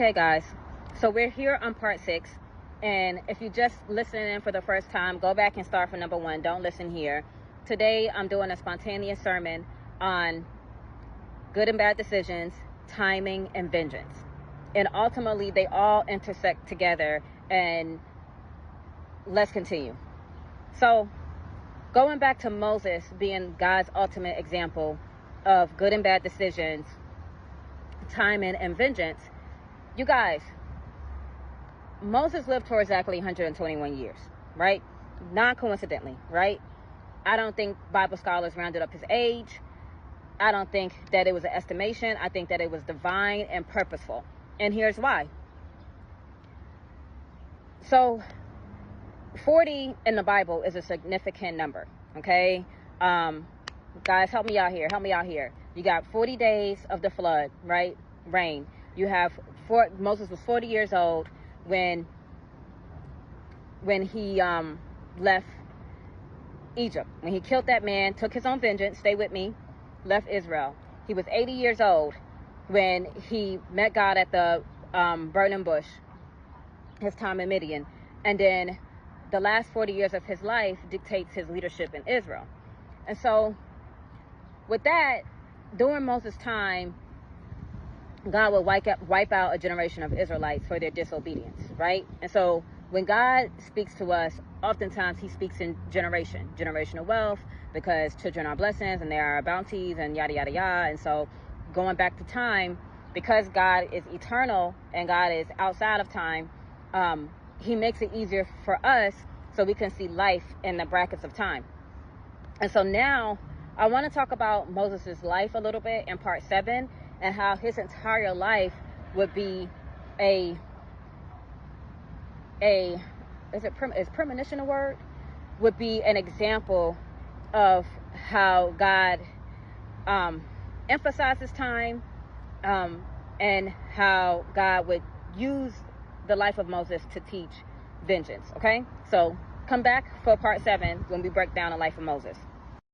Okay, guys, so we're here on part 6, and if you just listening in for the first time, go back and start from number 1. Don't listen here. Today I'm doing a spontaneous sermon on good and bad decisions, timing, and vengeance, and ultimately they all intersect together. And let's continue. So going back to Moses being God's ultimate example of good and bad decisions, timing, and vengeance. You guys, Moses lived for exactly 121 years, right? Non-coincidentally, right? I don't think Bible scholars rounded up his age. I don't think that it was an estimation. I think that it was divine and purposeful. And here's why. So 40 in the Bible is a significant number, okay? Guys, help me out here. Help me out here. You got 40 days of the flood, right? Rain. You have Moses was 40 years old when he left Egypt. When he killed that man, took his own vengeance, stay with me, left Israel. He was 80 years old when he met God at the burning bush, his time in Midian. And then the last 40 years of his life dictates his leadership in Israel. And so with that, during Moses' time, God will wipe out a generation of Israelites for their disobedience, right? And so when God speaks to us, oftentimes he speaks in generational wealth, because children are blessings and there are bounties and yada, yada, yada. And so going back to time, because God is eternal and God is outside of time, he makes it easier for us so we can see life in the brackets of time. And so now I want to talk about Moses' life a little bit in part 7, and how his entire life would be is premonition a word? Would be an example of how God emphasizes time, and how God would use the life of Moses to teach vengeance, okay? So come back for part 7 when we break down the life of Moses.